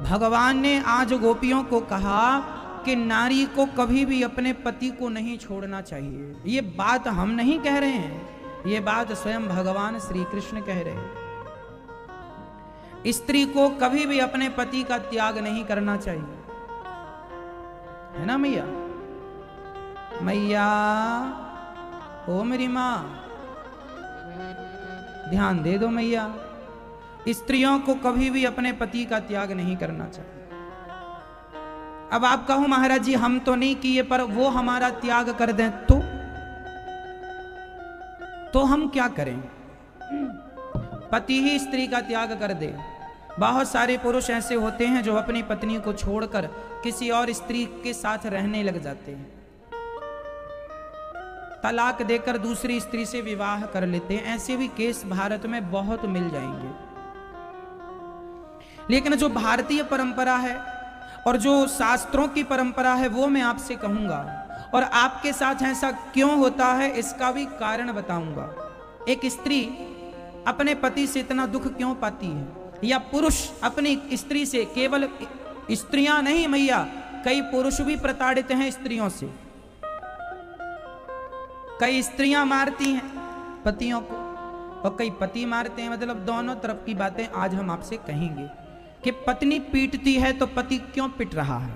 भगवान ने आज गोपियों को कहा कि नारी को कभी भी अपने पति को नहीं छोड़ना चाहिए। ये बात हम नहीं कह रहे हैं, ये बात स्वयं भगवान श्री कृष्ण कह रहे हैं। स्त्री को कभी भी अपने पति का त्याग नहीं करना चाहिए, है ना मैया? मैया ओ मेरी मां, ध्यान दे दो मैया। स्त्रियों को कभी भी अपने पति का त्याग नहीं करना चाहिए। अब आप कहो महाराज जी हम तो नहीं किए, पर वो हमारा त्याग कर दें तो हम क्या करें? पति ही स्त्री का त्याग कर दे। बहुत सारे पुरुष ऐसे होते हैं जो अपनी पत्नी को छोड़कर किसी और स्त्री के साथ रहने लग जाते हैं, तलाक देकर दूसरी स्त्री से विवाह कर लेते हैं। ऐसे भी केस भारत में बहुत मिल जाएंगे। लेकिन जो भारतीय परंपरा है और जो शास्त्रों की परंपरा है वो मैं आपसे कहूंगा, और आपके साथ ऐसा क्यों होता है इसका भी कारण बताऊंगा। एक स्त्री अपने पति से इतना दुख क्यों पाती है, या पुरुष अपनी स्त्री से, केवल स्त्रियां नहीं मैया, कई पुरुष भी प्रताड़ित हैं स्त्रियों से। कई स्त्रियां मारती हैं पतियों को और कई पति मारते हैं। मतलब दोनों तरफ की बातें आज हम आपसे कहेंगे कि पत्नी पीटती है तो पति क्यों पिट रहा है,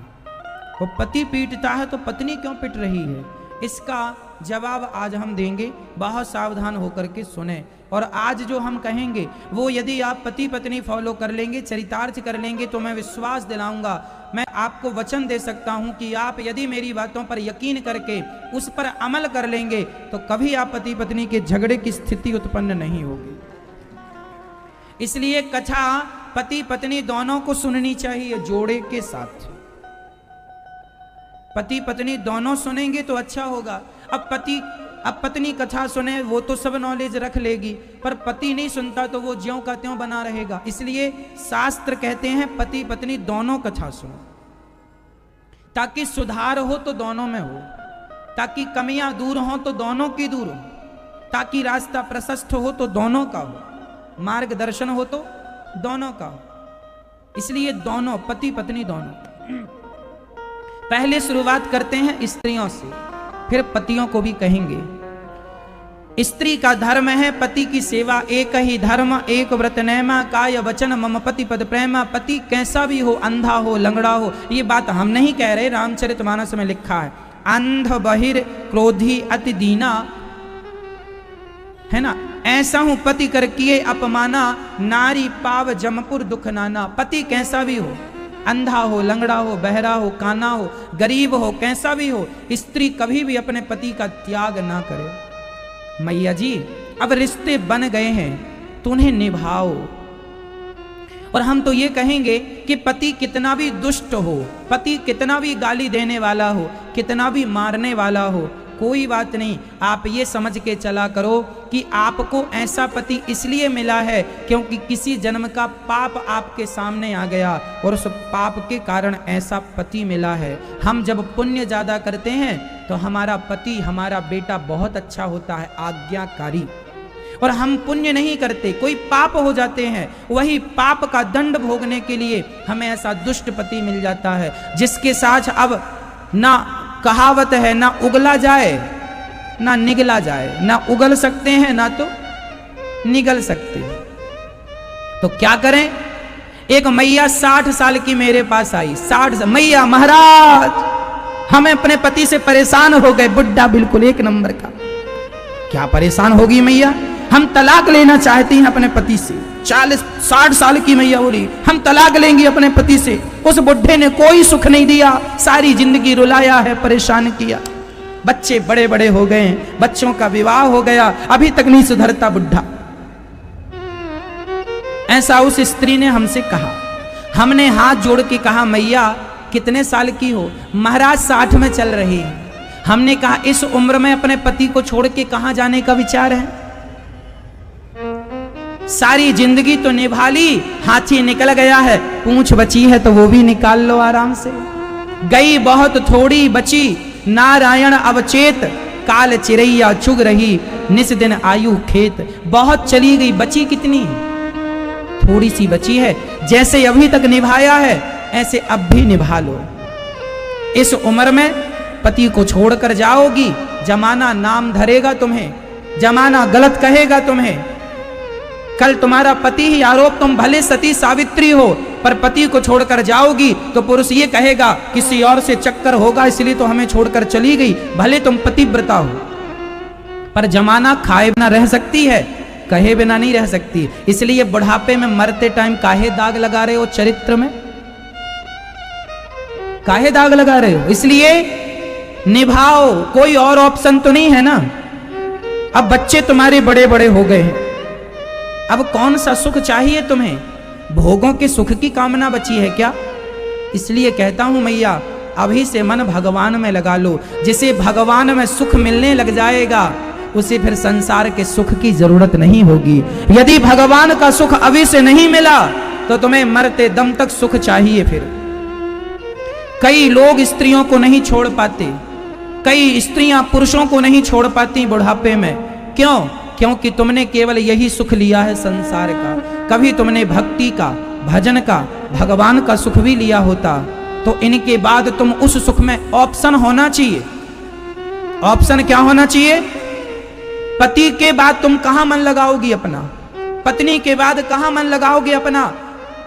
वो पति पीटता है तो पत्नी क्यों पिट रही है। इसका जवाब आज हम देंगे, बहुत सावधान होकर के सुने। और आज जो हम कहेंगे वो यदि आप पति पत्नी फॉलो कर लेंगे, चरितार्थ कर लेंगे, तो मैं विश्वास दिलाऊंगा, मैं आपको वचन दे सकता हूं कि आप यदि मेरी बातों पर यकीन करके उस पर अमल कर लेंगे तो कभी आप पति पत्नी के झगड़े की स्थिति उत्पन्न नहीं होगी। इसलिए कथा पति पत्नी दोनों को सुननी चाहिए जोड़े के साथ। पति पत्नी दोनों सुनेंगे तो अच्छा होगा। अब पत्नी कथा सुने वो तो सब नॉलेज रख लेगी, पर पति नहीं सुनता तो वो ज्यों का त्यों बना रहेगा। इसलिए शास्त्र कहते हैं पति पत्नी दोनों कथा सुनो, ताकि सुधार हो तो दोनों में हो, ताकि कमियां दूर हो तो दोनों की दूर हो, ताकि रास्ता प्रशस्त हो तो दोनों का हो, मार्गदर्शन हो तो दोनों का हो। इसलिए दोनों, पति पत्नी दोनों। पहले शुरुआत करते हैं स्त्रियों से, फिर पतियों को भी कहेंगे। स्त्री का धर्म है पति की सेवा, एक ही धर्म एक व्रत नेमा, काय वचन मम पति पद प्रेमा। पति कैसा भी हो, अंधा हो, लंगड़ा हो, ये बात हम नहीं कह रहे, रामचरितमानस में लिखा है। अंध बहिर क्रोधी अति दीना, है ना, ऐसा हूं पति कर किए अपमाना, नारी पाव जमपुर दुख नाना। पति कैसा भी हो, अंधा हो, लंगड़ा हो, बहरा हो, काना हो, गरीब हो, कैसा भी हो, स्त्री कभी भी अपने पति का त्याग ना करे। मैया जी अब रिश्ते बन गए हैं तो उन्हें निभाओ। और हम तो ये कहेंगे कि पति कितना भी दुष्ट हो, पति कितना भी गाली देने वाला हो, कितना भी मारने वाला हो, कोई बात नहीं, आप ये समझ के चला करो कि आपको ऐसा पति इसलिए मिला है क्योंकि किसी जन्म का पाप आपके सामने आ गया और उस पाप के कारण ऐसा पति मिला है। हम जब पुण्य ज्यादा करते हैं तो हमारा पति, हमारा बेटा बहुत अच्छा होता है, आज्ञाकारी। और हम पुण्य नहीं करते, कोई पाप हो जाते हैं, वही पाप का दंड भोगने के लिए हमें ऐसा दुष्ट पति मिल जाता है जिसके साथ अब ना कहावत है, ना उगला जाए ना निगला जाए, ना उगल सकते हैं ना तो निगल सकते हैं। तो क्या करें? एक मैया 60 साल की मेरे पास आई। 60 मैया, महाराज हमें अपने पति से परेशान हो गए, बुड्ढा बिल्कुल एक नंबर का। क्या परेशान होगी मैया? हम तलाक लेना चाहती हैं अपने पति से। 40-60 साल की मैया हो रही, हम तलाक लेंगी अपने पति से। उस बुढ़े ने कोई सुख नहीं दिया, सारी जिंदगी रुलाया है, परेशान किया। बच्चे बड़े बड़े हो गए, बच्चों का विवाह हो गया, अभी तक नहीं सुधरता बुढ़ा। ऐसा उस स्त्री ने हमसे कहा। हमने हाथ जोड़ के कहा मैया कितने साल की हो? महाराज 60 में चल रही है। हमने कहा इस उम्र में अपने पति को छोड़ के कहां जाने का विचार है? सारी जिंदगी तो निभा ली, हाथी निकल गया है, पूंछ बची है तो वो भी निकाल लो आराम से। गई बहुत थोड़ी बची, नारायण अवचेत, काल चिरैया चुग रही, निस दिन आयु खेत। बहुत चली गई, बची कितनी? थोड़ी सी बची है। जैसे अभी तक निभाया है ऐसे अब भी निभा लो। इस उम्र में पति को छोड़कर जाओगी, जमाना नाम धरेगा तुम्हें, जमाना गलत कहेगा तुम्हें। कल तुम्हारा पति ही आरोप, तुम भले सती सावित्री हो पर पति को छोड़कर जाओगी तो पुरुष ये कहेगा किसी और से चक्कर होगा इसलिए तो हमें छोड़कर चली गई। भले तुम पतिव्रता हो पर जमाना खाए बिना रह सकती है, कहे बिना नहीं रह सकती। इसलिए बुढ़ापे में मरते टाइम काहे दाग लगा रहे हो चरित्र में, काहे दाग लगा रहे हो? इसलिए निभाओ, कोई और ऑप्शन तो नहीं है ना। अब बच्चे तुम्हारे बड़े बड़े हो गए हैं, अब कौन सा सुख चाहिए तुम्हें? भोगों के सुख की कामना बची है क्या? इसलिए कहता हूं मैया, अभी से मन भगवान में लगा लो। जिसे भगवान में सुख मिलने लग जाएगा उसे फिर संसार के सुख की जरूरत नहीं होगी। यदि भगवान का सुख अभी से नहीं मिला तो तुम्हें मरते दम तक सुख चाहिए। फिर कई लोग स्त्रियों को नहीं छोड़ पाते, कई स्त्रियां पुरुषों को नहीं छोड़ पाती बुढ़ापे में। क्यों? क्योंकि तुमने केवल यही सुख लिया है संसार का। कभी तुमने भक्ति का, भजन का, भगवान का सुख भी लिया होता तो इनके बाद तुम उस सुख में ऑप्शन होना चाहिए। ऑप्शन क्या होना चाहिए? पति के बाद तुम कहां मन लगाओगी अपना? पत्नी के बाद कहां मन लगाओगे अपना?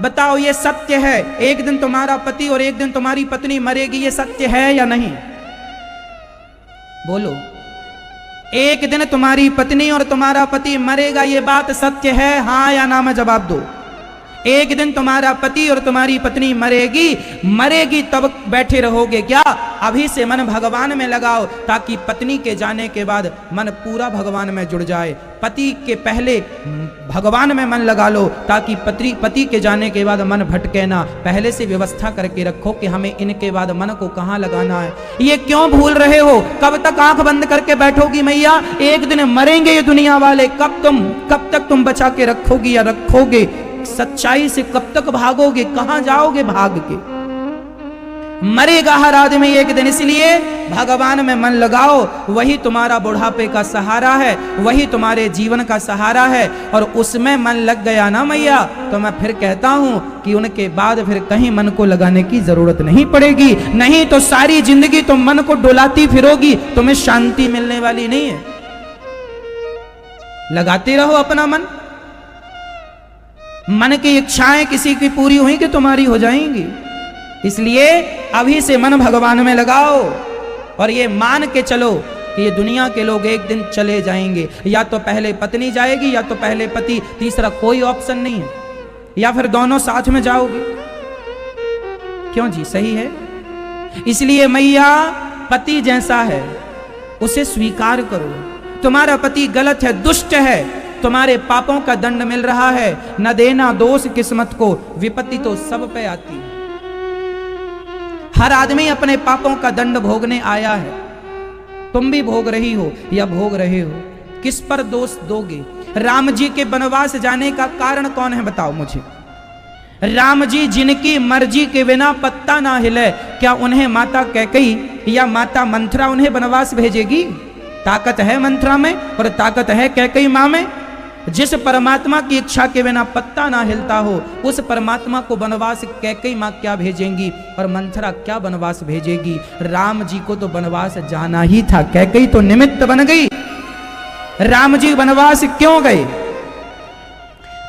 बताओ, ये सत्य है? एक दिन तुम्हारा पति और एक दिन तुम्हारी पत्नी मरेगी, ये सत्य है या नहीं? बोलो। एक दिन तुम्हारी पत्नी और तुम्हारा पति मरेगा, ये बात सत्य है? हाँ या ना में जवाब दो। एक दिन तुम्हारा पति और तुम्हारी पत्नी मरेगी तब बैठे रहोगे क्या? अभी से मन भगवान में लगाओ ताकि पत्नी के जाने के बाद मन पूरा भगवान में जुड़ जाए। पति के पहले भगवान में मन लगा लो ताकि पति के जाने के बाद मन भटके ना। पहले से व्यवस्था करके रखो कि हमें इनके बाद मन को कहाँ लगाना है। ये क्यों भूल रहे हो? कब तक आंख बंद करके बैठोगी मैया? एक दिन मरेंगे ये दुनिया वाले। कब तक तुम बचा के रखोगी या रखोगे? सच्चाई से कब तक भागोगे? कहां जाओगे भाग के? मरेगा हर आदमी एक दिन, इसलिए भगवान में मन लगाओ। वही तुम्हारा बुढ़ापे का सहारा है, वही तुम्हारे जीवन का सहारा है। और उसमें मन लग गया ना मैया तो मैं फिर कहता हूं कि उनके बाद फिर कहीं मन को लगाने की जरूरत नहीं पड़ेगी। नहीं तो सारी जिंदगी तुम मन को डुलाती फिरोगी, तुम्हें शांति मिलने वाली नहीं है। लगाते रहो अपना मन। मन की इच्छाएं किसी की पूरी हुई कि तुम्हारी हो जाएंगी। इसलिए अभी से मन भगवान में लगाओ और ये मान के चलो कि ये दुनिया के लोग एक दिन चले जाएंगे। या तो पहले पत्नी जाएगी या तो पहले पति, तीसरा कोई ऑप्शन नहीं है। या फिर दोनों साथ में जाओगे। क्यों जी? सही है। इसलिए मैया, पति जैसा है उसे स्वीकार करो। तुम्हारा पति गलत है, दुष्ट है, तुम्हारे पापों का दंड मिल रहा है। न देना दोष किस्मत को, विपत्ति तो सब पे आती है। हर आदमी अपने पापों का दंड भोगने आया है। तुम भी भोग रही हो या भोग रहे हो। किस पर दोष दोगे? राम जी के वनवास जाने का कारण कौन है बताओ मुझे। राम जी जिनकी मर्जी के बिना पत्ता ना हिले, क्या उन्हें माता कैकेयी या माता मंथरा उन्हें वनवास भेजेगी? ताकत है मंथरा में और ताकत है कैकेयी मां में। जिस परमात्मा की इच्छा के बिना पत्ता ना हिलता हो उस परमात्मा को वनवास कैकेयी मां क्या भेजेंगी और मंथरा क्या वनवास भेजेगी? राम जी को तो वनवास जाना ही था, कैकेयी तो निमित्त बन गई। राम जी वनवास क्यों गए?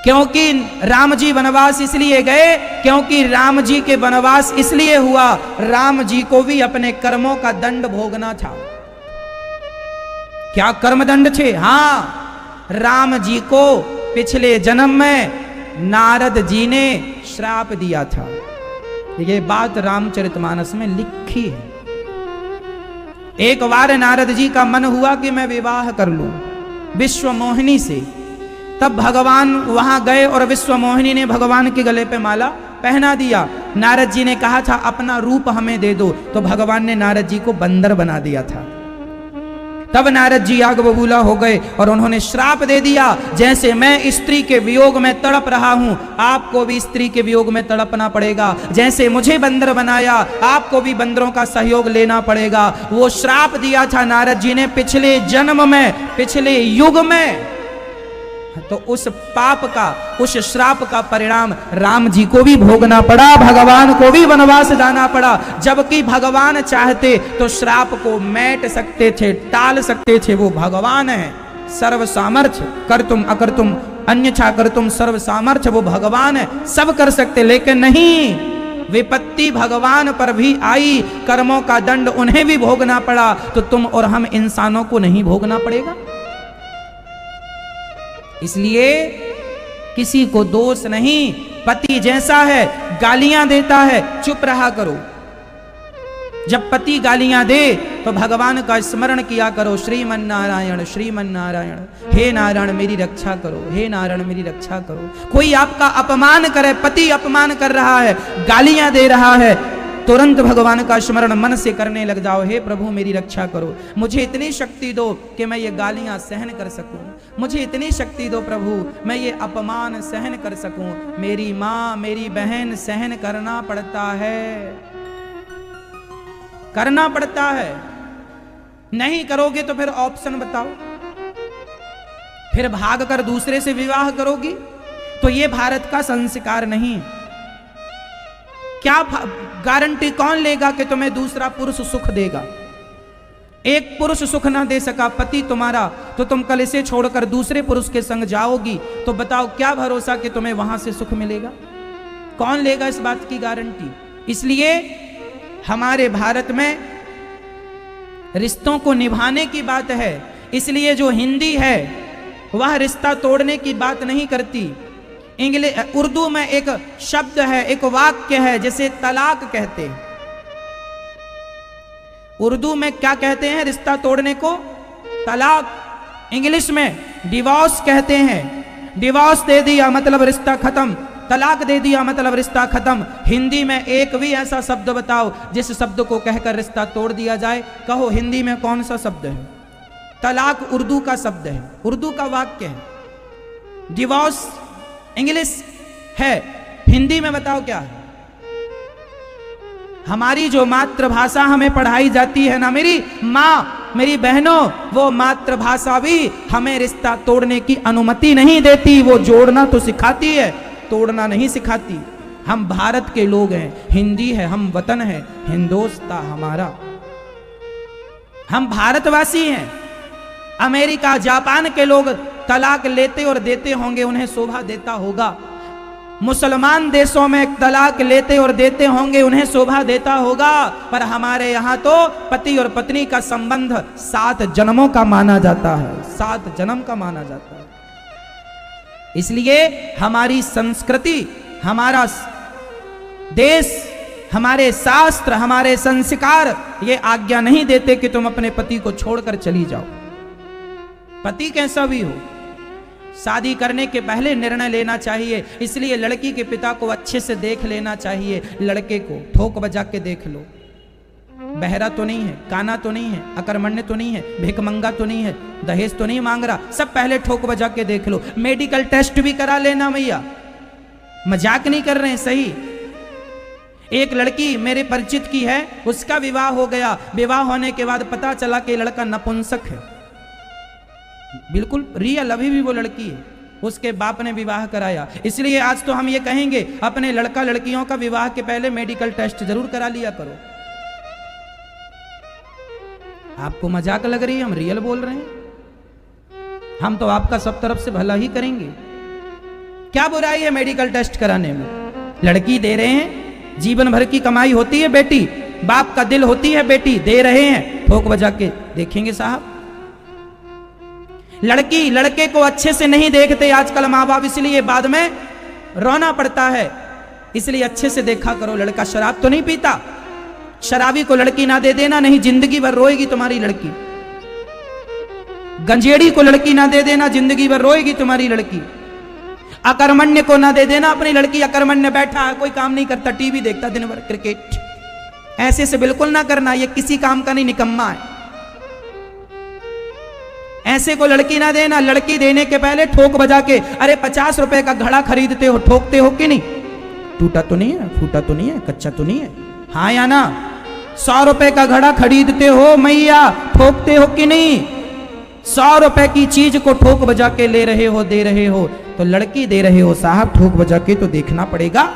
क्योंकि राम जी वनवास इसलिए गए क्योंकि राम जी के वनवास इसलिए हुआ, राम जी को भी अपने कर्मों का दंड भोगना था। क्या कर्म दंड थे? हाँ, राम जी को पिछले जन्म में नारद जी ने श्राप दिया था। ये बात रामचरितमानस में लिखी है। एक बार नारद जी का मन हुआ कि मैं विवाह कर लूं विश्व मोहिनी से। तब भगवान वहां गए और विश्व मोहिनी ने भगवान के गले पे माला पहना दिया। नारद जी ने कहा था अपना रूप हमें दे दो, तो भगवान ने नारद जी को बंदर बना दिया था। तब नारद जी आग बबूला हो गए और उन्होंने श्राप दे दिया, जैसे मैं स्त्री के वियोग में तड़प रहा हूं आपको भी स्त्री के वियोग में तड़पना पड़ेगा। जैसे मुझे बंदर बनाया आपको भी बंदरों का सहयोग लेना पड़ेगा। वो श्राप दिया था नारद जी ने पिछले जन्म में, पिछले युग में। तो उस पाप का, उस श्राप का परिणाम राम जी को भी भोगना पड़ा, भगवान को भी वनवास जाना पड़ा। जबकि भगवान चाहते तो श्राप को मैट सकते थे, टाल सकते थे। वो भगवान है, सर्व सामर्थ्य, कर तुम अकर तुम अन्यथा कर तुम सर्व सामर्थ्य। वो भगवान है, सब कर सकते, लेकिन नहीं, विपत्ति भगवान पर भी आई, कर्मों का दंड उन्हें भी भोगना पड़ा, तो तुम और हम इंसानों को नहीं भोगना पड़ेगा? इसलिए किसी को दोष नहीं। पति जैसा है गालियां देता है, चुप रहा करो। जब पति गालियां दे तो भगवान का स्मरण किया करो, श्रीमन नारायण श्रीमन नारायण, हे नारायण मेरी रक्षा करो, हे नारायण मेरी रक्षा करो। कोई आपका अपमान करे, पति अपमान कर रहा है, गालियां दे रहा है, तुरंत भगवान का स्मरण मन से करने लग जाओ, हे प्रभु मेरी रक्षा करो, मुझे इतनी शक्ति दो कि मैं ये गालियां सहन कर सकूं, मुझे इतनी शक्ति दो प्रभु मैं ये अपमान सहन कर सकूं। मेरी माँ मेरी बहन सहन करना पड़ता है, करना पड़ता है। नहीं करोगे तो फिर ऑप्शन बताओ, फिर भाग कर दूसरे से विवाह करोगी? तो ये भारत का संस्कार नहीं। क्या गारंटी कौन लेगा कि तुम्हें दूसरा पुरुष सुख देगा? एक पुरुष सुख ना दे सका पति तुम्हारा, तो तुम कल इसे छोड़कर दूसरे पुरुष के संग जाओगी, तो बताओ क्या भरोसा कि तुम्हें वहां से सुख मिलेगा? कौन लेगा इस बात की गारंटी? इसलिए हमारे भारत में रिश्तों को निभाने की बात है, इसलिए जो हिंदी है वह रिश्ता तोड़ने की बात नहीं करती। उर्दू में एक शब्द है, एक वाक्य है जिसे तलाक कहते हैं। उर्दू में क्या कहते हैं रिश्ता तोड़ने को? तलाक। इंग्लिश में डिवोर्स कहते हैं। डिवोर्स दे दिया मतलब रिश्ता खत्म, तलाक दे दिया मतलब रिश्ता खत्म। हिंदी में एक भी ऐसा शब्द बताओ जिस शब्द को कहकर रिश्ता तोड़ दिया जाए। कहो हिंदी में कौन सा शब्द है? तलाक उर्दू का शब्द है, उर्दू का वाक्य है। डिवोर्स इंग्लिश है, हिंदी में बताओ क्या है? हमारी जो मातृभाषा हमें पढ़ाई जाती है ना मेरी माँ मेरी बहनों, वो मातृभाषा भी हमें रिश्ता तोड़ने की अनुमति नहीं देती। वो जोड़ना तो सिखाती है, तोड़ना नहीं सिखाती। हम भारत के लोग हैं, हिंदी है, हम वतन है, हिंदुस्तान हमारा, हम भारतवासी हैं। अमेरिका जापान के लोग तलाक लेते और देते होंगे, उन्हें शोभा देता होगा। मुसलमान देशों में तलाक लेते और देते होंगे, उन्हें शोभा देता होगा। पर हमारे यहाँ तो पति और पत्नी का संबंध 7 जन्मों का माना जाता है, 7 जन्म का माना जाता है। इसलिए हमारी संस्कृति, हमारा देश, हमारे शास्त्र, हमारे संस्कार ये आज्ञा नहीं देते कि तुम अपने पति को छोड़कर चली जाओ। पति कैसा भी हो, शादी करने के पहले निर्णय लेना चाहिए। इसलिए लड़की के पिता को अच्छे से देख लेना चाहिए। लड़के को ठोक बजा के देख लो, बहरा तो नहीं है, काना तो नहीं है, अकर्मण्य तो नहीं है, भिखमंगा तो नहीं है, दहेज तो नहीं मांग रहा, सब पहले ठोक बजा के देख लो। मेडिकल टेस्ट भी करा लेना भैया, मजाक नहीं कर रहे हैं, सही। एक लड़की मेरे परिचित की है, उसका विवाह हो गया। विवाह होने के बाद पता चला कि लड़का नपुंसक है, बिल्कुल रियल, अभी भी वो लड़की है। उसके बाप ने विवाह कराया। इसलिए आज तो हम ये कहेंगे अपने लड़का लड़कियों का विवाह के पहले मेडिकल टेस्ट जरूर करा लिया करो। आपको मजाक लग रही है, हम रियल बोल रहे हैं। हम तो आपका सब तरफ से भला ही करेंगे। क्या बुराई है मेडिकल टेस्ट कराने में? लड़की दे रहे हैं, जीवन भर की कमाई होती है बेटी, बाप का दिल होती है बेटी, दे रहे हैं, ठोक बजा के देखेंगे साहब। लड़की लड़के को अच्छे से नहीं देखते आजकल माँ बाप, इसलिए बाद में रोना पड़ता है। इसलिए अच्छे से देखा करो। लड़का शराब तो नहीं पीता, शराबी को लड़की ना दे देना, नहीं जिंदगी भर रोएगी तुम्हारी लड़की। गंजेड़ी को लड़की ना दे देना, जिंदगी भर रोएगी तुम्हारी लड़की। अकर्मण्य को ना दे देना अपनी लड़की। अकर्मण्य बैठा है, कोई काम नहीं करता, टीवी देखता दिन भर, क्रिकेट, ऐसे से बिल्कुल ना करना, ये किसी काम का नहीं, निकम्मा है। ऐसे को लड़की ना देना। लड़की देने के पहले ठोक बजा के, अरे 50 रुपए का घड़ा खरीदते हो, ठोकते हो कि नहीं? टूटा तो नहीं है, फूटा तो नहीं है, कच्चा तो नहीं है, हाँ या ना? 100 रुपए का घड़ा खरीदते हो मैया, ठोकते हो कि नहीं? 100 रुपए की चीज को ठोक बजा के ले रहे हो, दे रहे हो, तो लड़की दे रहे हो साहब ठोक बजा के तो देखना पड़ेगा।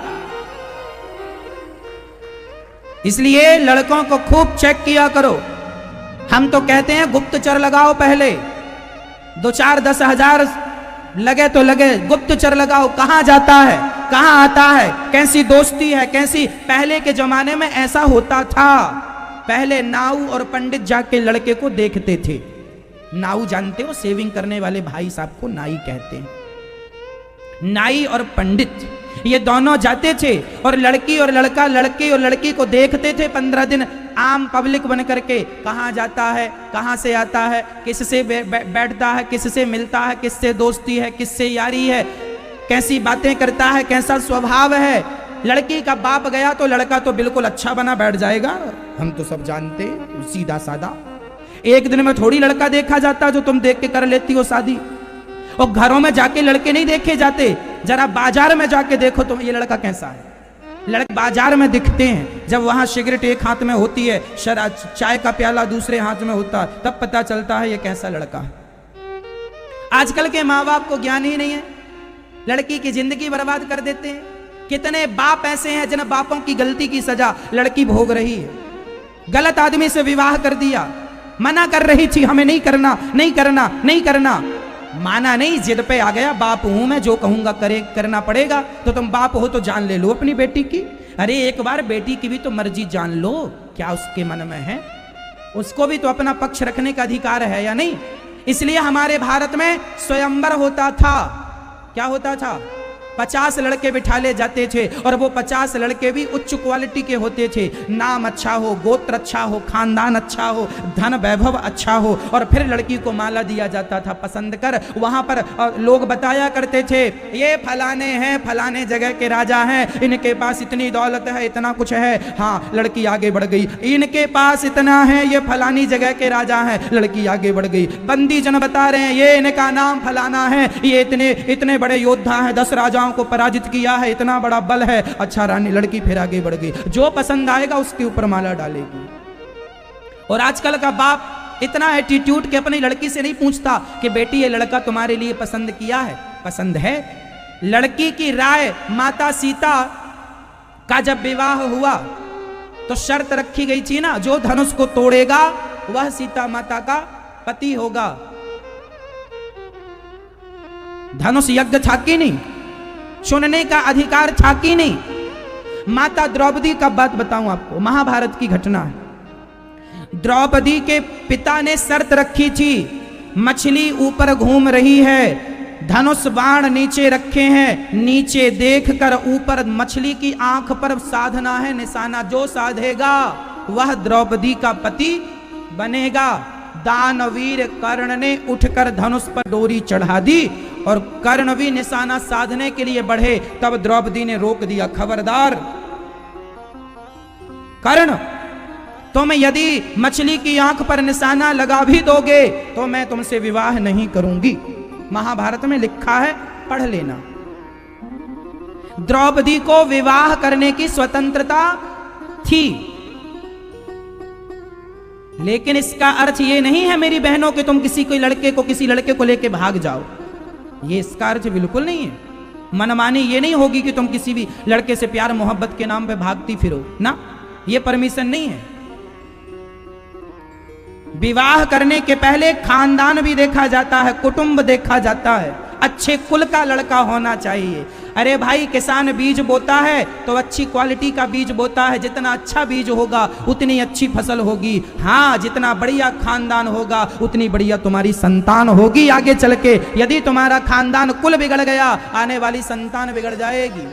इसलिए लड़कों को खूब चेक किया करो। हम तो कहते हैं गुप्तचर लगाओ, पहले 2-4-10 हजार लगे तो लगे, गुप्तचर लगाओ। कहां जाता है, कहां आता है, कैसी दोस्ती है, कैसी। पहले के जमाने में ऐसा होता था। पहले नाऊ और पंडित जाके लड़के को देखते थे। नाऊ जानते हो, सेविंग करने वाले भाई साहब को नाई कहते हैं। नाई और पंडित ये दोनों जाते थे और लड़की और लड़का, लड़के और लड़की को देखते थे 15 दिन आम पब्लिक बन करके। कहाँ जाता है, कहाँ से आता है, किससे बैठता है, किससे मिलता है, किससे दोस्ती है, किससे यारी है, कैसी बातें करता है, कैसा स्वभाव है। लड़की का बाप गया तो लड़का तो बिल्कुल अच्छा बना बैठ जाएगा, हम तो सब जानते, सीधा साधा। एक दिन में थोड़ी लड़का देखा जाता जो तुम देख के कर लेती हो शादी। और घरों में जाके लड़के नहीं देखे जाते, जरा बाजार में जाके देखो तुम ये लड़का कैसा है। लड़के बाजार में दिखते हैं, जब वहां सिगरेट एक हाथ में होती है, शराब चाय का प्याला दूसरे हाथ में होता, तब पता चलता है ये कैसा लड़का है। आजकल के माँ बाप को ज्ञान ही नहीं है, लड़की की जिंदगी बर्बाद कर देते हैं। कितने बाप ऐसे हैं जिन बापों की गलती की सजा लड़की भोग रही है। गलत आदमी से विवाह कर दिया, मना कर रही थी हमें नहीं करना, नहीं करना, नहीं करना, माना नहीं, जिद पे आ गया। बाप हूं मैं, जो कहूंगा करे करना पड़ेगा। तो तुम बाप हो तो जान ले लो अपनी बेटी की। अरे एक बार बेटी की भी तो मर्जी जान लो, क्या उसके मन में है। उसको भी तो अपना पक्ष रखने का अधिकार है या नहीं। इसलिए हमारे भारत में स्वयंवर होता था। क्या होता था? 50 लड़के बिठा ले जाते थे और वो 50 लड़के भी उच्च क्वालिटी के होते थे। नाम अच्छा हो, गोत्र अच्छा हो, खानदान अच्छा हो, धन वैभव अच्छा हो, और फिर लड़की को माला दिया जाता था पसंद कर। वहां पर लोग बताया करते थे ये फलाने हैं, फलाने जगह के राजा हैं, इनके पास इतनी दौलत है, इतना कुछ है। हाँ, लड़की आगे बढ़ गई, इनके पास इतना है, ये फलानी जगह के राजा हैं, लड़की आगे बढ़ गई। बंदी जन बता रहे हैं ये इनका नाम फलाना है, ये इतने इतने बड़े योद्धा हैं, 10 राजाओं को पराजित किया है, इतना बड़ा बल है। अच्छा रानी, लड़की फिर आगे बढ़ गई, जो पसंद आएगा उसके ऊपर माला डालेगी। और आजकल का बाप इतना एटीट्यूड कि अपनी लड़की से नहीं पूछता कि बेटी ये लड़का तुम्हारे लिए पसंद किया है, पसंद है। लड़की की राय माता सीता का जब विवाह हुआ तो शर्त रखी गई थी ना, जो धनुष को तोड़ेगा वह सीता माता का पति होगा। धनुष यज्ञ था कि नहीं, सुनने का अधिकार था कि नहीं। माता द्रौपदी का बात बताऊं आपको, महाभारत की घटना है। द्रौपदी के पिता ने शर्त रखी थी, मछली ऊपर घूम रही है, धनुष बाण नीचे रखे हैं, नीचे देखकर ऊपर मछली की आंख पर साधना है निशाना, जो साधेगा वह द्रौपदी का पति बनेगा। दानवीर कर्ण ने उठकर धनुष पर डोरी चढ़ा दी और कर्ण भी निशाना साधने के लिए बढ़े, तब द्रौपदी ने रोक दिया, खबरदार कर्ण, तुम यदि मछली की आंख पर निशाना लगा भी दोगे तो मैं तुमसे विवाह नहीं करूंगी। महाभारत में लिखा है, पढ़ लेना। द्रौपदी को विवाह करने की स्वतंत्रता थी, लेकिन इसका अर्थ ये नहीं है मेरी बहनों कि तुम किसी लड़के को लेके भाग जाओ। ये इसका अर्थ बिल्कुल नहीं है। मनमानी ये नहीं होगी कि तुम किसी भी लड़के से प्यार मोहब्बत के नाम पे भागती फिरो ना, ये परमिशन नहीं है। विवाह करने के पहले खानदान भी देखा जाता है, कुटुंब देखा जाता है, अच्छे कुल का लड़का होना चाहिए। अरे भाई, किसान बीज बोता है तो अच्छी क्वालिटी का बीज बोता है, जितना अच्छा बीज होगा उतनी अच्छी फसल होगी। हाँ, जितना बढ़िया खानदान होगा उतनी बढ़िया तुम्हारी संतान होगी आगे चल के। यदि तुम्हारा खानदान कुल बिगड़ गया, आने वाली संतान बिगड़ जाएगी।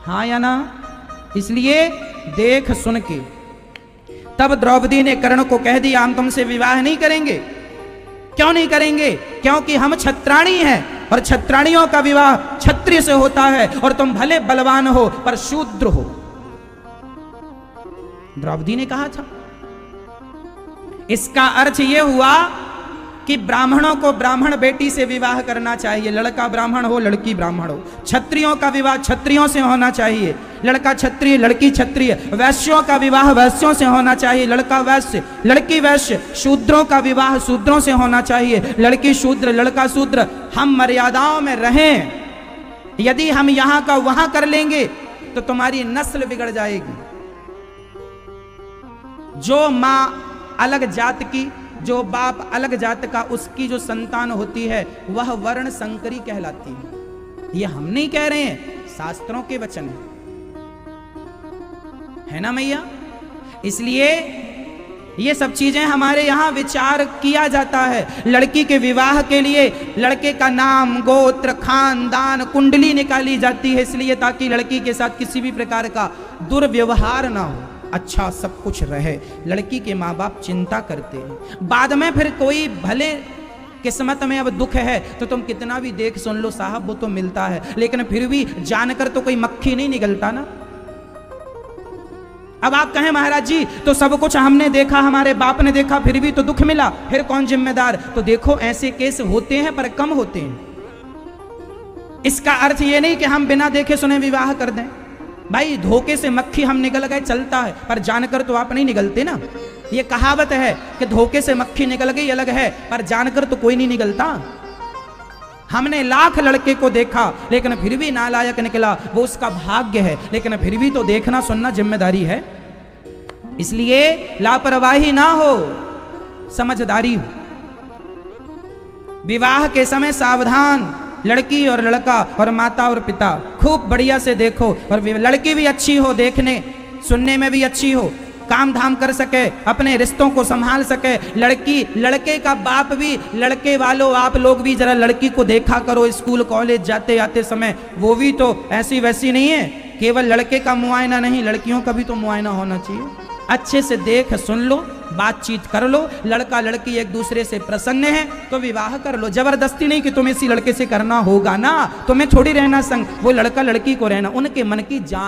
हाँ या ना? इसलिए देख सुन के तब द्रौपदी ने कर्ण को कह दिया, हम तुमसे विवाह नहीं करेंगे। क्यों नहीं करेंगे? क्योंकि हम क्षत्राणी हैं और क्षत्राणियों का विवाह क्षत्रिय से होता है, और तुम भले बलवान हो पर शूद्र हो। द्रौपदी ने कहा था। इसका अर्थ यह हुआ कि ब्राह्मणों को ब्राह्मण बेटी से विवाह करना चाहिए, लड़का ब्राह्मण हो लड़की ब्राह्मण हो। क्षत्रियों का विवाह क्षत्रियों से होना चाहिए, लड़का क्षत्रिय लड़की क्षत्रिय। वैश्यों का विवाह वैश्यों से होना चाहिए, लड़का वैश्य लड़की वैश्य। शूद्रों का विवाह शूद्रों से होना चाहिए, लड़की शूद्र लड़का शूद्र। हम मर्यादाओं में रहें। यदि हम यहां का वहां कर लेंगे तो तुम्हारी नस्ल बिगड़ जाएगी। जो मां अलग जात की, जो बाप अलग जात का, उसकी जो संतान होती है वह वर्ण संकरी कहलाती है। ये हम नहीं कह रहे हैं, शास्त्रों के वचन है ना मैया। इसलिए ये सब चीजें हमारे यहां विचार किया जाता है। लड़की के विवाह के लिए लड़के का नाम, गोत्र, खानदान, कुंडली निकाली जाती है, इसलिए ताकि लड़की के साथ किसी भी प्रकार का दुर्व्यवहार ना हो, अच्छा सब कुछ रहे। लड़की के माँ बाप चिंता करते हैं। बाद में फिर कोई भले किस्मत में अब दुख है तो तुम कितना भी देख सुन लो साहब, वो तो मिलता है, लेकिन फिर भी जानकर तो कोई मक्खी नहीं निकलता ना। अब आप कहें महाराज जी तो सब कुछ हमने देखा, हमारे बाप ने देखा, फिर भी तो दुख मिला, फिर कौन जिम्मेदार? तो देखो ऐसे केस होते हैं पर कम होते हैं। इसका अर्थ ये नहीं कि हम बिना देखे सुने विवाह कर दें। भाई धोखे से मक्खी हम निकल गए चलता है, पर जानकर तो आप नहीं निकलते ना। ये कहावत है कि धोखे से मक्खी निकल गई अलग है, पर जानकर तो कोई नहीं निकलता। हमने लाख लड़के को देखा लेकिन फिर भी नालायक निकला, वो उसका भाग्य है, लेकिन फिर भी तो देखना सुनना जिम्मेदारी है। इसलिए लापरवाही ना हो, समझदारी हो। विवाह के समय सावधान, लड़की और लड़का और माता और पिता खूब बढ़िया से देखो, और लड़की भी अच्छी हो, देखने सुनने में भी अच्छी हो, काम धाम कर सके, अपने रिश्तों को संभाल सके। लड़की, लड़के का बाप भी, लड़के वालों आप लोग भी जरा लड़की को देखा करो स्कूल कॉलेज जाते आते समय, वो भी तो ऐसी वैसी नहीं है। केवल लड़के का मुआयना नहीं, लड़कियों का भी तो मुआयना होना चाहिए। अच्छे से देख सुन लो, बातचीत कर लो। लड़का लड़की एक दूसरे से प्रसन्न है तो विवाह कर लो। जबरदस्ती नहीं कि तुम्हें इसी लड़के से करना होगा ना, तुम्हें थोड़ी रहना संग, वो लड़का लड़की को रहना, उनके मन की जान